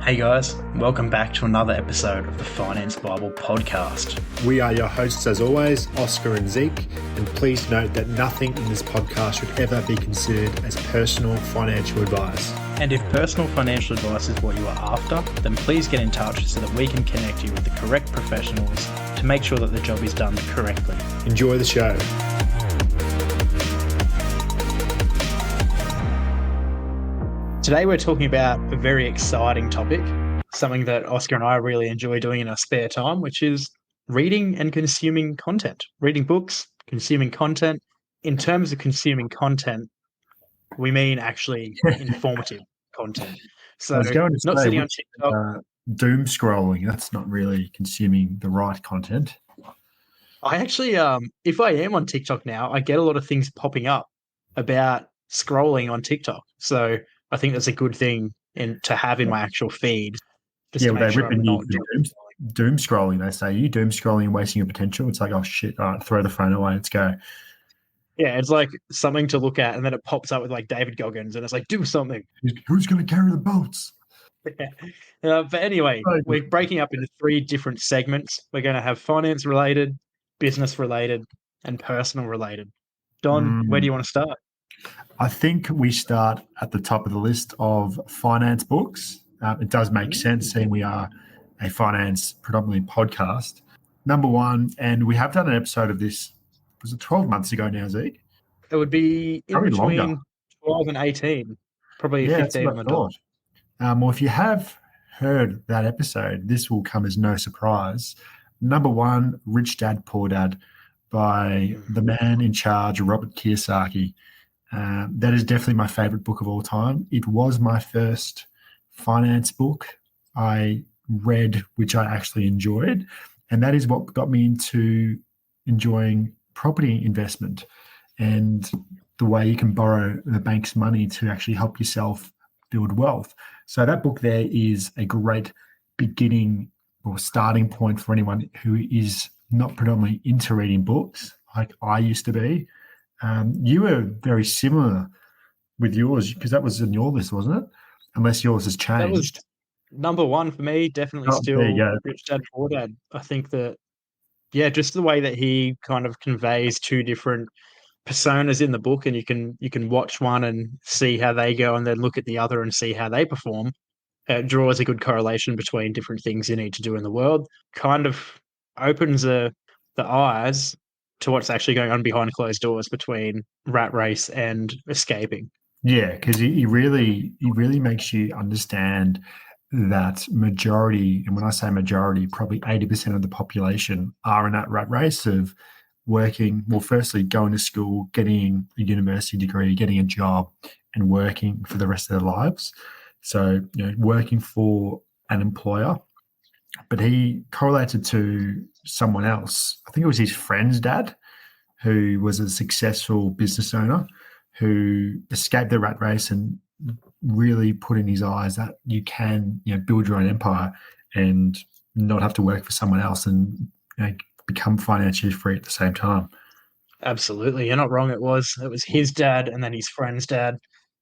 Hey guys, welcome back to another episode of the Finance Bible podcast. We are your hosts as always, Oscar and Zeke, and please note that nothing in this podcast should ever be considered as personal financial advice. And if personal financial advice is what you are after, then please get in touch so that we can connect you with the correct professionals to make sure that the job is done correctly. Enjoy the show. Today we're talking about a very exciting topic, something that Oscar and I really enjoy doing in our spare time, which is reading and consuming content. Reading books, consuming content. In terms of consuming content, we mean actually informative content. So I was going to not say, sitting on TikTok. Doom scrolling, that's not really consuming the right content. I actually, if I am on TikTok now, I get a lot of things popping up about scrolling on TikTok. So I think that's a good thing to have in my actual feed. Just to make sure I'm not doom scrolling. They say, you doom scrolling and wasting your potential. It's like, oh shit, all right, throw the phone away, let's go. Yeah, it's like something to look at, and then it pops up with like David Goggins, and it's like, do something. Who's going to carry the boats? But anyway, we're breaking up into 3 different segments. We're going to have finance related, business related, and personal related. Don, where do you want to start? I think we start at the top of the list of finance books. It does make sense, seeing we are a finance predominantly podcast. Number 1, and we have done an episode of this, was it 12 months ago now, Zeke? It would be in Probably between longer. 12 and 18, probably 15 on the dot. Well, if you have heard that episode, this will come as no surprise. Number 1, Rich Dad, Poor Dad by the man in charge, Robert Kiyosaki. That is definitely my favorite book of all time. It was my first finance book I read, which I actually enjoyed. And that is what got me into enjoying property investment and the way you can borrow the bank's money to actually help yourself build wealth. So that book there is a great beginning or starting point for anyone who is not predominantly into reading books like I used to be. You were very similar with yours because that was in your list, wasn't it? Unless yours has changed. That was number 1 for me, definitely still Rich Dad, Poor Dad. I think that, just the way that he kind of conveys 2 different personas in the book, and you can watch one and see how they go and then look at the other and see how they perform. It draws a good correlation between different things you need to do in the world. Kind of opens the eyes to what's actually going on behind closed doors between rat race and escaping. Yeah, because he really makes you understand that majority, and when I say majority, probably 80% of the population are in that rat race of working, well, firstly, going to school, getting a university degree, getting a job, and working for the rest of their lives. So, working for an employer. But he correlated to someone else. I think it was his friend's dad, who was a successful business owner who escaped the rat race and really put in his eyes that you can, build your own empire and not have to work for someone else and become financially free at the same time. Absolutely, you're not wrong. It was his dad and then his friend's dad.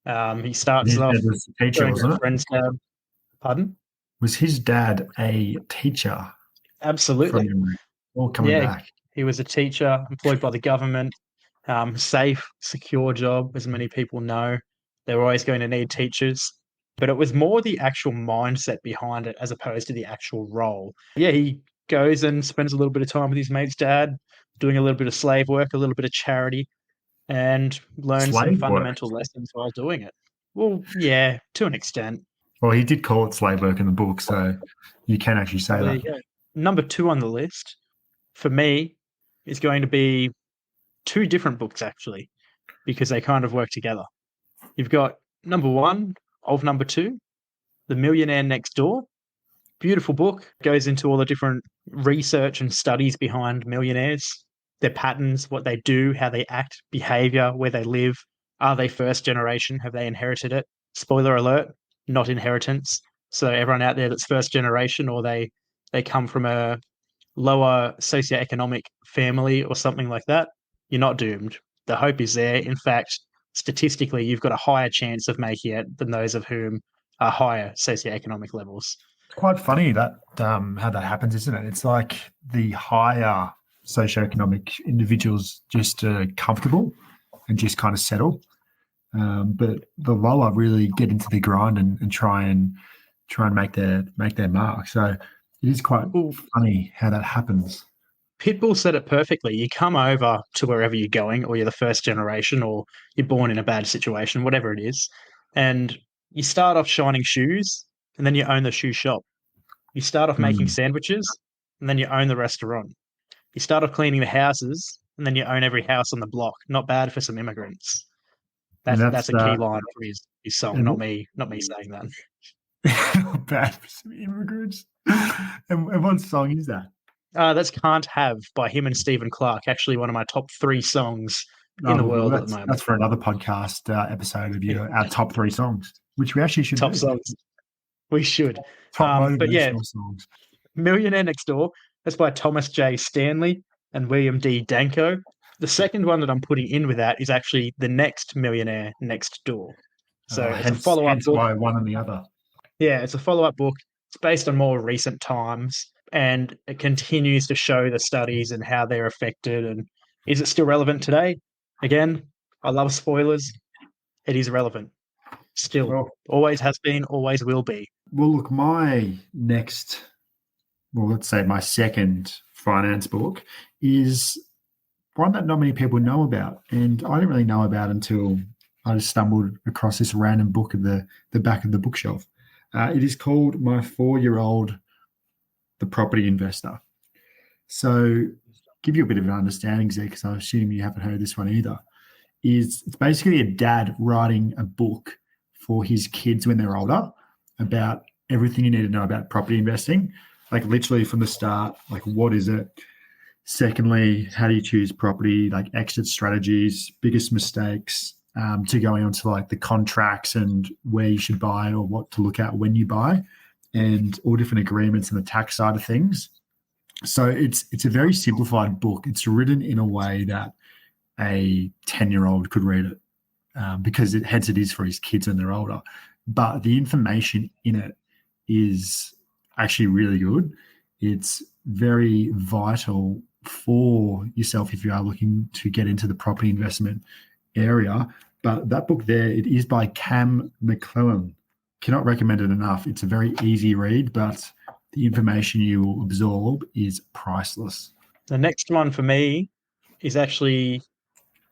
He starts off was a teacher, wasn't it? Friend's dad. Pardon? Was his dad a teacher? Absolutely. All coming back. He was a teacher employed by the government. Safe, secure job, as many people know. They were always going to need teachers. But it was more the actual mindset behind it as opposed to the actual role. Yeah, he goes and spends a little bit of time with his mate's dad, doing a little bit of slave work, a little bit of charity, and learns some fundamental lessons while doing it. Well, yeah, to an extent. Well, he did call it slave work in the book, so you can actually say that. Number 2 on the list, for me, is going to be 2 different books, actually, because they kind of work together. You've got number 1 of number 2, The Millionaire Next Door. Beautiful book. Goes into all the different research and studies behind millionaires, their patterns, what they do, how they act, behavior, where they live. Are they first generation? Have they inherited it? Spoiler alert, not inheritance. So everyone out there that's first generation, or they come from a lower socioeconomic family or something like that, you're not doomed. The hope is there. In fact, statistically, you've got a higher chance of making it than those of whom higher socioeconomic levels. It's quite funny that how that happens, isn't it? It's like the higher socioeconomic individuals just comfortable and just kind of settle. But the lower really get into the grind and try and make their mark. So it is quite funny how that happens. Pitbull said it perfectly. You come over to wherever you're going, or you're the first generation, or you're born in a bad situation, whatever it is, and you start off shining shoes, and then you own the shoe shop. You start off making sandwiches, and then you own the restaurant. You start off cleaning the houses, and then you own every house on the block. Not bad for some immigrants. That's a key line for his song, not me saying that. Not bad for some immigrants. And what song is that? That's Can't Have by him and Stephen Clark. Actually, one of my top 3 songs in the world at the moment. That's for another podcast episode of our top 3 songs, which we actually should top do. Songs. We should. Top motivational songs. Millionaire Next Door. That's by Thomas J. Stanley and William D. Danko. The second one that I'm putting in with that is actually The Next Millionaire Next Door. So it's a follow-up book. Why one and the other. Yeah, it's a follow-up book. It's based on more recent times, and it continues to show the studies and how they're affected. And is it still relevant today? Again, I love spoilers. It is relevant. Still. Well, always has been, always will be. Well, look, let's say my second finance book is one that not many people know about. And I didn't really know about until I just stumbled across this random book at the back of the bookshelf. It is called My 4-Year-Old, The Property Investor. So give you a bit of an understanding, Zeke, because I assume you haven't heard this one either. It's basically a dad writing a book for his kids when they're older about everything you need to know about property investing, like literally from the start, like what is it? Secondly, how do you choose property, like exit strategies, biggest mistakes, to going on to like the contracts and where you should buy or what to look at when you buy, and all different agreements and the tax side of things. So it's a very simplified book. It's written in a way that a 10-year-old could read it, because it is for his kids when they're older. But the information in it is actually really good. It's very vital for yourself if you are looking to get into the property investment area. But that book there, it is by Cam McClellan. Cannot recommend it enough. It's a very easy read, but the information you will absorb is priceless. The next one for me is actually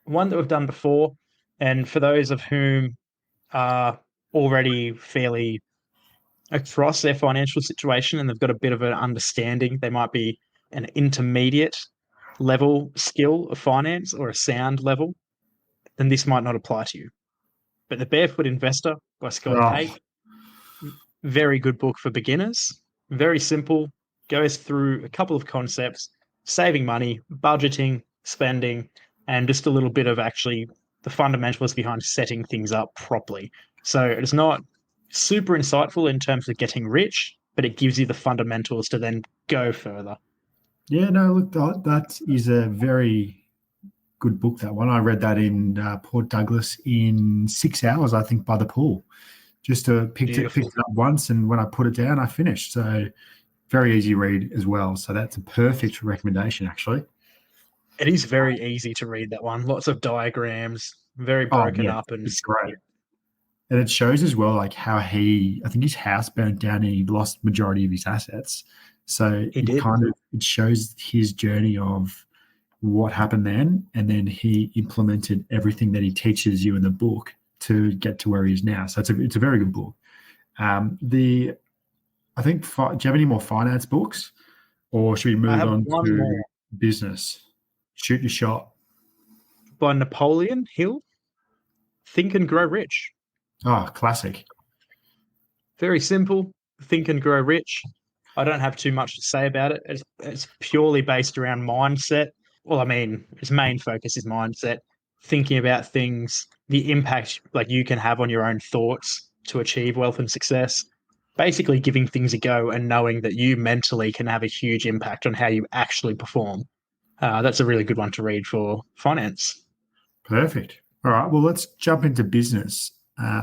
one that we've done before. And for those of whom are already fairly across their financial situation and they've got a bit of an understanding, they might be an intermediate level skill of finance or a sound level, then this might not apply to you. But The Barefoot Investor by Scott Haight, very good book for beginners. Very simple, goes through a couple of concepts: saving money, budgeting, spending, and just a little bit of actually the fundamentals behind setting things up properly. So it's not super insightful in terms of getting rich, but it gives you the fundamentals to then go further. Yeah, no, look, that is a very good book, that one. I read that in Port Douglas in 6 hours, I think, by the pool. Just picked it up once, and when I put it down, I finished. So very easy read as well. So that's a perfect recommendation, actually. It is very easy to read, that one. Lots of diagrams, very broken up. And it's great. And it shows as well, like how I think his house burnt down and he lost majority of his assets. So it shows his journey of what happened then, and then he implemented everything that he teaches you in the book to get to where he is now. So it's a very good book. Do you have any more finance books, or should we move on to business? Shoot your shot. By Napoleon Hill, Think and Grow Rich. Oh, classic. Very simple. Think and Grow Rich. I don't have too much to say about it. It's purely based around mindset. Well, I mean, its main focus is mindset, thinking about things, the impact like you can have on your own thoughts to achieve wealth and success. Basically giving things a go and knowing that you mentally can have a huge impact on how you actually perform. That's a really good one to read for finance. Perfect. All right. Well, let's jump into business.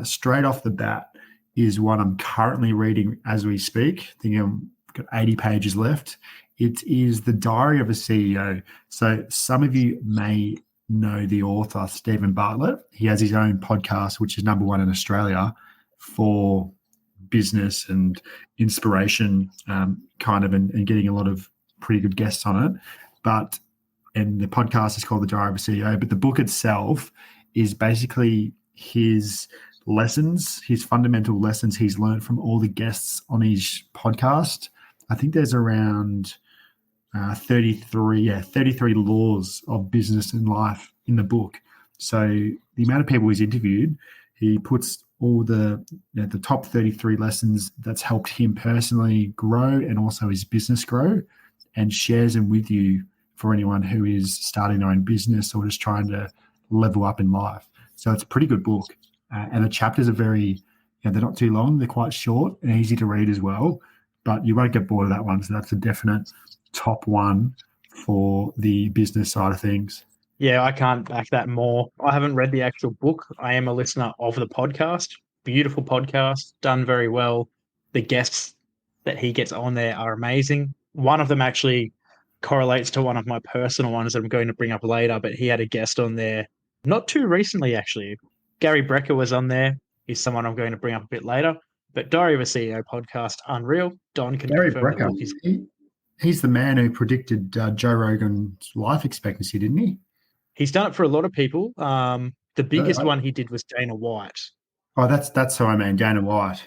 Straight off the bat, is one I'm currently reading as we speak. I think I've got 80 pages left. It is The Diary of a CEO. So some of you may know the author, Stephen Bartlett. He has his own podcast, which is number one in Australia for business and inspiration, and getting a lot of pretty good guests on it. And the podcast is called The Diary of a CEO, but the book itself is basically his lessons, his fundamental lessons he's learned from all the guests on his podcast. I think there's around 33 laws of business and life in the book. So the amount of people he's interviewed, he puts all the top 33 lessons that's helped him personally grow and also his business grow, and shares them with you for anyone who is starting their own business or just trying to level up in life. So it's a pretty good book. And the chapters are they're not too long. They're quite short and easy to read as well, but you won't get bored of that one. So that's a definite top one for the business side of things. Yeah, I can't back that more. I haven't read the actual book. I am a listener of the podcast. Beautiful podcast, done very well. The guests that he gets on there are amazing. One of them actually correlates to one of my personal ones that I'm going to bring up later, but he had a guest on there not too recently, actually. Gary Brecker was on there. He's someone I'm going to bring up a bit later. But Diary of a CEO podcast, unreal. Don can Gary confirm Brecker, the book is... he's the man who predicted Joe Rogan's life expectancy, didn't he? He's done it for a lot of people. The biggest one he did was Dana White. Oh, that's who I mean, Dana White.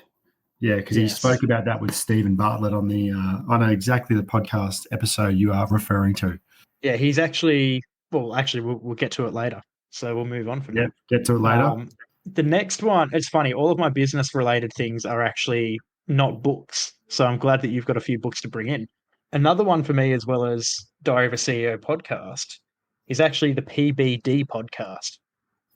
Yeah, because he spoke about that with Stephen Bartlett on the I know exactly the podcast episode you are referring to. Yeah, he's actually we'll get to it later. So we'll move on from that. Get to it later. The next one, it's funny, all of my business related things are actually not books. So I'm glad that you've got a few books to bring in. Another one for me, as well as Diary of a CEO podcast, is actually the PBD podcast.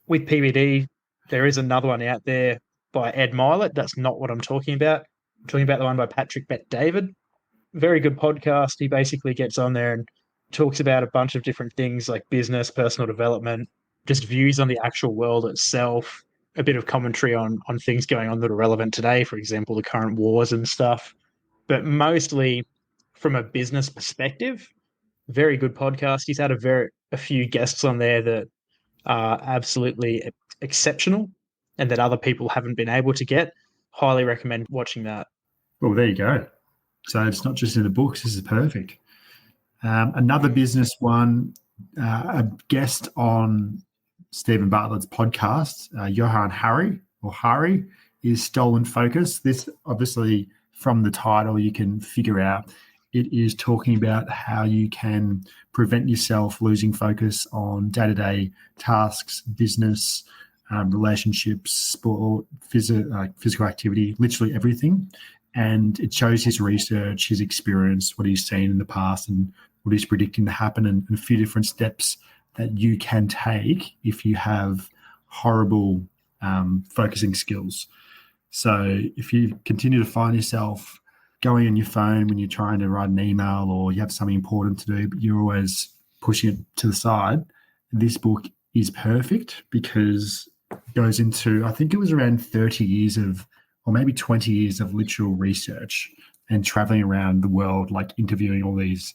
With PBD, there is another one out there by Ed Mylett. That's not what I'm talking about. I'm talking about the one by Patrick Bet-David. Very good podcast. He basically gets on there and talks about a bunch of different things like business, personal development, just views on the actual world itself, a bit of commentary on things going on that are relevant today, for example, the current wars and stuff. But mostly from a business perspective, very good podcast. He's had a few guests on there that are absolutely exceptional and that other people haven't been able to get. Highly recommend watching that. Well, there you go. So it's not just in the books. This is perfect. Another business one, a guest on Stephen Bartlett's podcast, Johan Hari, is Stolen Focus. This, obviously, from the title, you can figure out it is talking about how you can prevent yourself losing focus on day-to-day tasks, business, relationships, sport, physical activity, literally everything. And it shows his research, his experience, what he's seen in the past and what he's predicting to happen, and a few different steps that you can take if you have horrible focusing skills. So if you continue to find yourself going on your phone when you're trying to write an email or you have something important to do, but you're always pushing it to the side, this book is perfect because it goes into, I think it was around 30 years of, or maybe 20 years of literal research and traveling around the world, like interviewing all these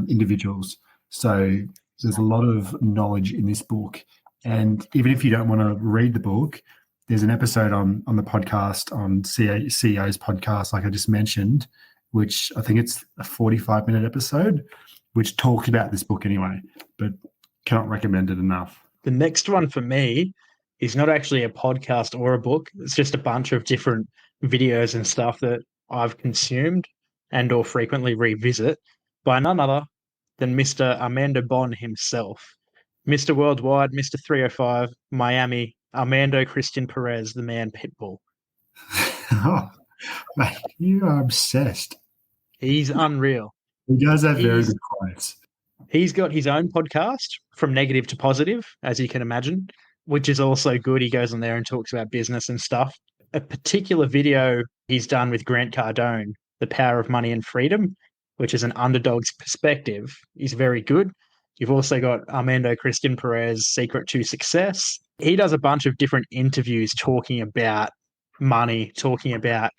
individuals. So there's a lot of knowledge in this book. And even if you don't want to read the book, there's an episode on the podcast, on CEO's podcast, like I just mentioned, which I think it's a 45-minute episode, which talks about this book anyway, but cannot recommend it enough. The next one for me is not actually a podcast or a book. It's just a bunch of different videos and stuff that I've consumed and or frequently revisit by none other than Mr. Armando Bon himself. Mr. Worldwide, Mr. 305, Miami, Armando Christian Perez, the man Pitbull. Oh, mate, you are obsessed. He's unreal. He does have very good quotes. He's got his own podcast, From Negative to Positive, as you can imagine, which is also good. He goes on there and talks about business and stuff. A particular video he's done with Grant Cardone, The Power of Money and Freedom, which is an underdog's perspective, is very good. You've also got Armando Christian Perez, Secret to Success. He does a bunch of different interviews talking about money, talking about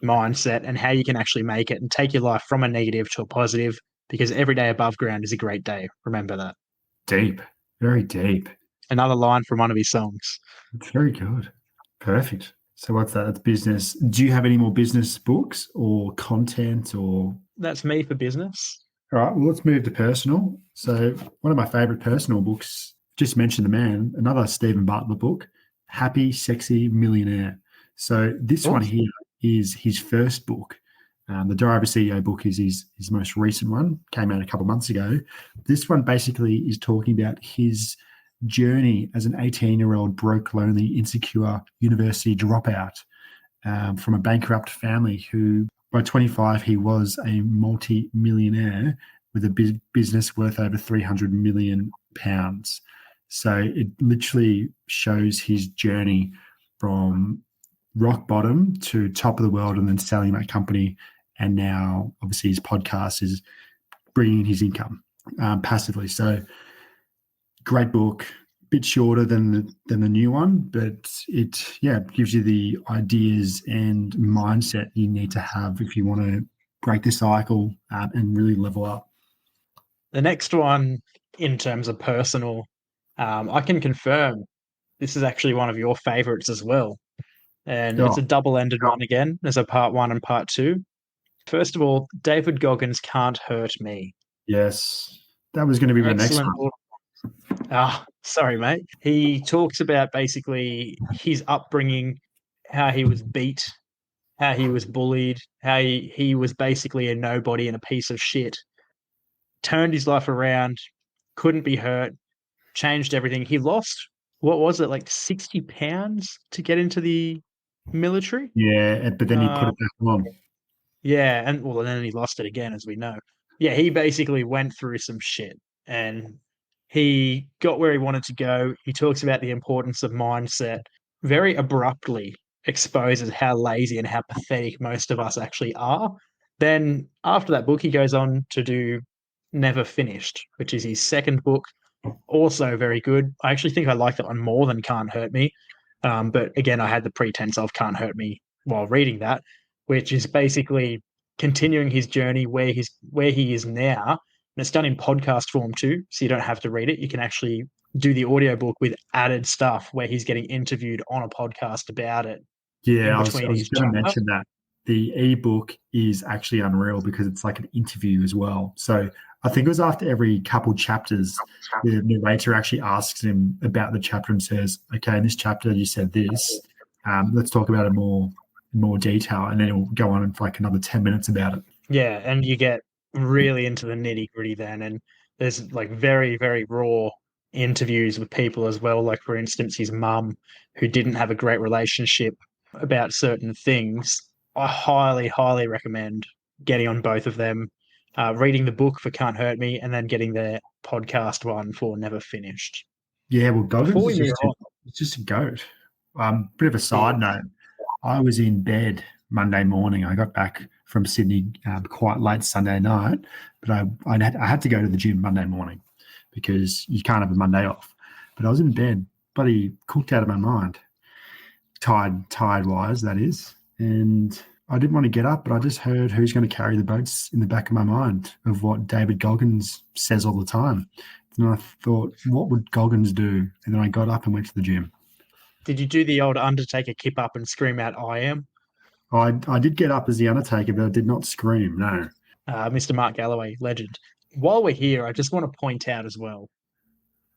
mindset and how you can actually make it and take your life from a negative to a positive, because every day above ground is a great day. Remember that. Deep, very deep. Another line from one of his songs. It's very good. Perfect. So what's that? That's business. Do you have any more business books or content or? That's me for business. All right, well, let's move to personal. So one of my favorite personal books, just mentioned the man, another Stephen Bartlett book, Happy, Sexy Millionaire. So this one here is his first book. The Diary CEO book is his most recent one, came out a couple of months ago. This one basically is talking about his journey as an 18-year-old broke, lonely, insecure university dropout from a bankrupt family who, by 25, he was a multi-millionaire with a business worth over £300 million. So it literally shows his journey from rock bottom to top of the world and then selling that company. And now, obviously, his podcast is bringing his income passively. So great book, bit shorter than the new one, but it gives you the ideas and mindset you need to have if you want to break the cycle and really level up. The next one, in terms of personal, I can confirm this is actually one of your favorites as well. And it's a double-ended one again. There's a part 1 and part 2. First of all, David Goggins' Can't Hurt Me. Yes, that was going to be my next one. Sorry, mate. He talks about basically his upbringing, how he was beat, how he was bullied, how he was basically a nobody and a piece of shit. Turned his life around, couldn't be hurt, changed everything. He lost, what was it, like 60 pounds to get into the military? Yeah, but then he put it back on. Yeah, and then he lost it again, as we know. Yeah, he basically went through some shit and he got where he wanted to go. He talks about the importance of mindset, very abruptly exposes how lazy and how pathetic most of us actually are. Then after that book, he goes on to do Never Finished, which is his second book. Also very good. I actually think I like that one more than Can't Hurt Me. But again, I had the pretense of Can't Hurt Me while reading that, which is basically continuing his journey where he is now. And it's done in podcast form too, so you don't have to read it. You can actually do the audiobook with added stuff where he's getting interviewed on a podcast about it. Yeah, I was going to mention that. The ebook is actually unreal because it's like an interview as well. So I think it was after every couple chapters, the narrator actually asks him about the chapter and says, okay, in this chapter you said this. Let's talk about it in more detail. And then it'll go on for like another 10 minutes about it. Yeah, and you get really into the nitty-gritty then. And there's like very, very raw interviews with people as well. Like, for instance, his mum, who didn't have a great relationship about certain things. I highly, highly recommend getting on both of them, reading the book for Can't Hurt Me, and then getting their podcast one for Never Finished. Yeah, well, Goggins is just a goat. Bit of a side note. I was in bed Monday morning. I got back from Sydney quite late Sunday night, but I had to go to the gym Monday morning because you can't have a Monday off. But I was in bed, bloody cooked out of my mind, tired-wise, that is. And I didn't want to get up, but I just heard Who's Going to Carry the Boats in the back of my mind of what David Goggins says all the time. And I thought, what would Goggins do? And then I got up and went to the gym. Did you do the old Undertaker kip up and scream out, I am? I did get up as the Undertaker, but I did not scream, no. Mr. Mark Galloway, legend. While we're here, I just want to point out as well,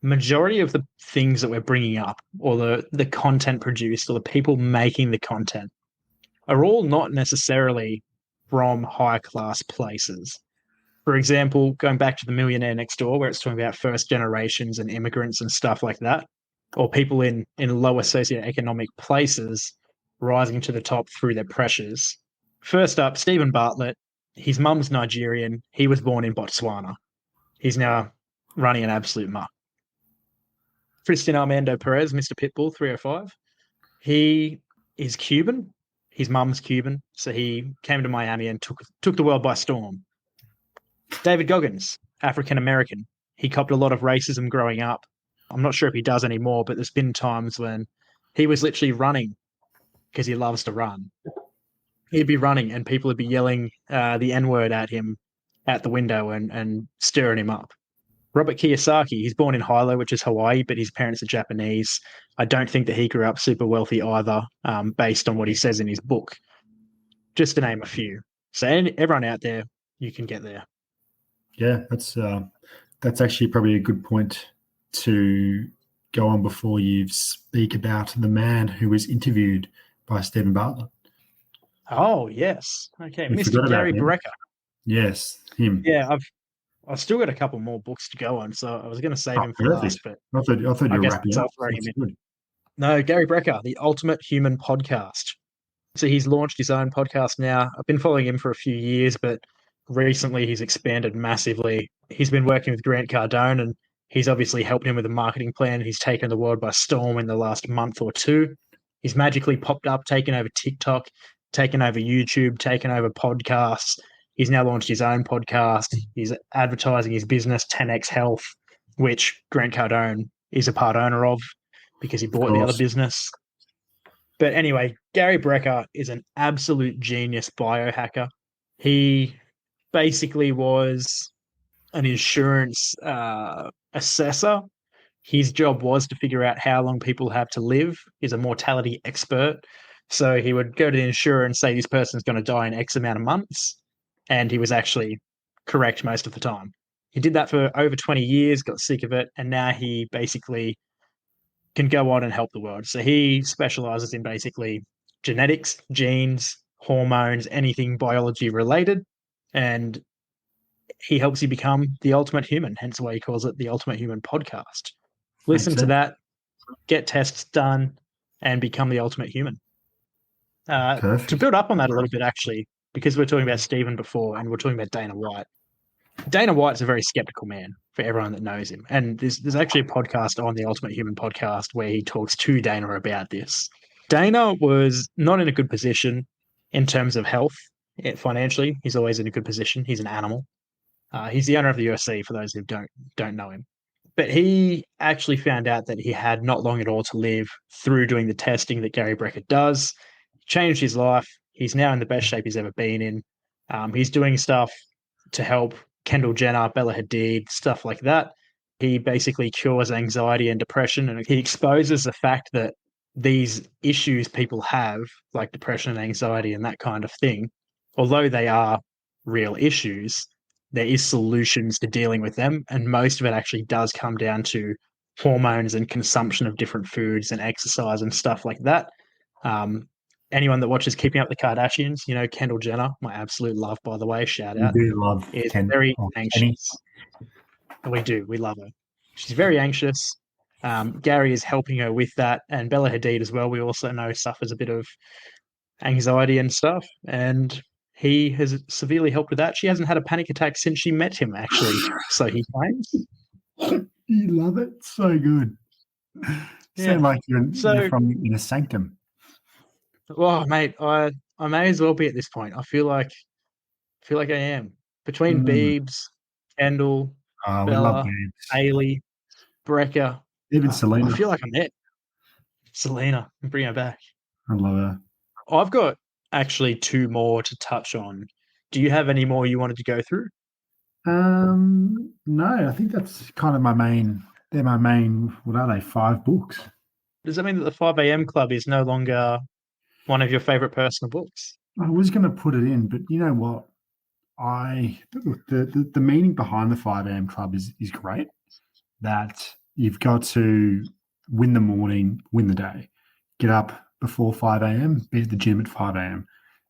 majority of the things that we're bringing up, or the content produced, or the people making the content, are all not necessarily from high-class places. For example, going back to the Millionaire Next Door, where it's talking about first generations and immigrants and stuff like that, or people in lower socioeconomic places rising to the top through their pressures. First up, Stephen Bartlett. His mum's Nigerian. He was born in Botswana. He's now running an absolute muck. Tristan Armando Perez, Mr. Pitbull, 305. He is Cuban. His mum's Cuban, so he came to Miami and took the world by storm. David Goggins, African-American. He copped a lot of racism growing up. I'm not sure if he does anymore, but there's been times when he was literally running because he loves to run. He'd be running and people would be yelling the N-word at him out the window and stirring him up. Robert Kiyosaki, he's born in Hilo, which is Hawaii, but his parents are Japanese. I don't think that he grew up super wealthy either, based on what he says in his book, just to name a few. So everyone out there, you can get there. Yeah, that's actually probably a good point to go on before you speak about the man who was interviewed by Stephen Bartlett. Oh, yes. Okay, We Mr. forgot about Gary him. Brecker. Yes, him. Yeah, I've still got a couple more books to go on, so I was going to save him for Perfect. last, but I thought you I were guess wrapping I'll up. throw him That's in. good. No, Gary Brecker, the Ultimate Human Podcast. So he's launched his own podcast now. I've been following him for a few years, but recently he's expanded massively. He's been working with Grant Cardone, and he's obviously helped him with a marketing plan. He's taken the world by storm in the last month or two. He's magically popped up, taken over TikTok, taken over YouTube, taken over podcasts. He's now launched his own podcast. He's advertising his business, 10X Health, which Grant Cardone is a part owner of because he bought the other business. But anyway, Gary Brecker is an absolute genius biohacker. He basically was an insurance assessor. His job was to figure out how long people have to live. He's a mortality expert. So he would go to the insurer and say this person's going to die in X amount of months. And he was actually correct most of the time. He did that for over 20 years, got sick of it, and now he basically can go on and help the world. So he specializes in basically genetics, genes, hormones, anything biology related. And he helps you become the ultimate human, hence why he calls it the Ultimate Human Podcast. Listen to that, get tests done, and become the ultimate human. To build up on that a little bit, actually, because we're talking about Stephen before and we're talking about Dana White. Dana White's a very skeptical man for everyone that knows him. And there's actually a podcast on the Ultimate Human Podcast where he talks to Dana about this. Dana was not in a good position in terms of health. Financially, he's always in a good position. He's an animal. He's the owner of the UFC, for those who don't know him. But he actually found out that he had not long at all to live through doing the testing that Gary Brecker does. Changed his life. He's now in the best shape he's ever been in. He's doing stuff to help Kendall Jenner, Bella Hadid, stuff like that. He basically cures anxiety and depression, and he exposes the fact that these issues people have, like depression and anxiety and that kind of thing, although they are real issues, there is solutions to dealing with them, and most of it actually does come down to hormones and consumption of different foods and exercise and stuff like that. Anyone that watches Keeping Up the Kardashians, you know, Kendall Jenner, my absolute love, by the way, shout out. We do love is very anxious. We do. We love her. She's very anxious. Gary is helping her with that, and Bella Hadid as well. We also know suffers a bit of anxiety and stuff, and he has severely helped with that. She hasn't had a panic attack since she met him, actually. So he claims. You love it. So good. Yeah. Sound like you're from in a sanctum. Well, mate, I may as well be at this point. I feel like I am. Between Beebs, Kendall, Bella, Hayley, Brecker, even Selena. I feel like I'm it. Selena, bring her back. I love her. I've got actually two more to touch on. Do you have any more you wanted to go through? No, I think that's kind of my main. They're my main. What are they? 5 books. Does that mean that the 5 a.m. Club is no longer one of your favorite personal books? I was going to put it in, but you know what? The meaning behind the 5 a.m. Club is great. That you've got to win the morning, win the day. Get up before 5 a.m., be at the gym at 5 a.m.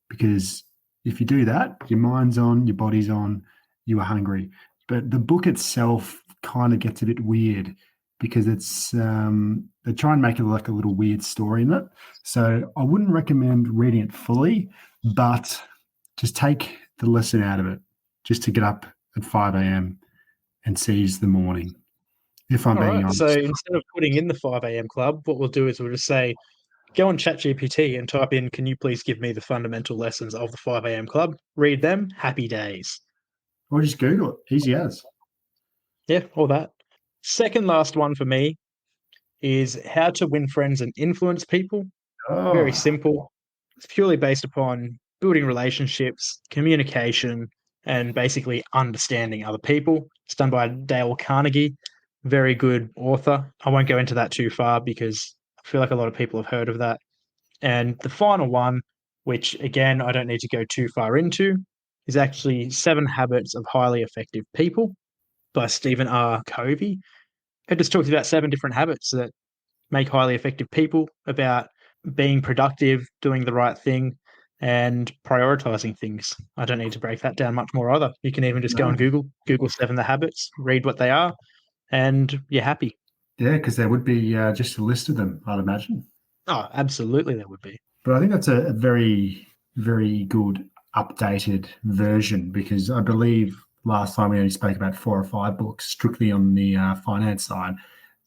Because if you do that, your mind's on, your body's on, you are hungry. But the book itself kind of gets a bit weird because it's they try and make it like a little weird story in it. So I wouldn't recommend reading it fully, but just take the lesson out of it, just to get up at 5 a.m. and seize the morning. If I'm being honest. So instead of putting in the 5 a.m. Club, what we'll do is we'll just say, go on ChatGPT and type in, can you please give me the fundamental lessons of the 5 a.m. Club? Read them. Happy days. Or just Google it. Easy as. Yeah, all that. Second last one for me is How to Win Friends and Influence People Very Oh, simple. It's purely based upon building relationships, communication, and basically understanding other people. It's done by Dale Carnegie, very good author. I won't go into that too far because I feel like a lot of people have heard of that. And the final one, which again, I don't need to go too far into, is actually 7 Habits of Highly Effective People by Stephen R. Covey. It just talks about 7 different habits that make highly effective people, about being productive, doing the right thing, and prioritizing things. I don't need to break that down much more either. You can even just go on no. Google 7 the habits, read what they are, and you're happy. Yeah, because there would be just a list of them, I'd imagine. Oh, absolutely, there would be. But I think that's a very, very good updated version, because I believe last time we only spoke about 4 or 5 books strictly on the finance side.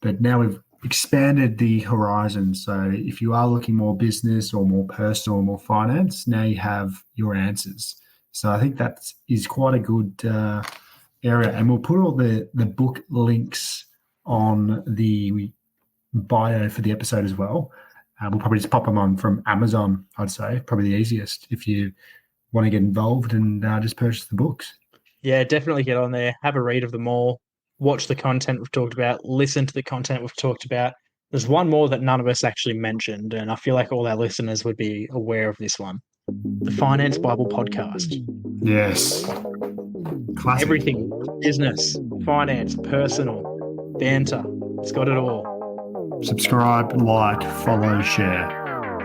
But now we've expanded the horizon. So if you are looking more business or more personal or more finance, now you have your answers. So I think that is quite a good area. And we'll put all the book links on the bio for the episode as well. We'll probably just pop them on from Amazon, I'd say. Probably the easiest if you want to get involved and just purchase the books. Yeah, definitely get on there, have a read of them all, watch the content we've talked about, listen to the content we've talked about. There's one more that none of us actually mentioned, and I feel like all our listeners would be aware of this one. The Finance Bible Podcast. Yes. Classic. Everything, business, finance, personal, banter. It's got it all. Subscribe, like, follow, share.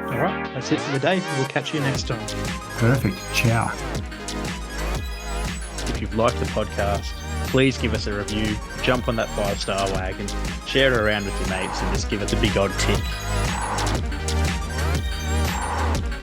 All right, that's it for the day. We'll catch you next time. Perfect. Ciao. If you've liked the podcast, please give us a review, jump on that 5-star wagon, share it around with your mates, and just give us a big odd tick.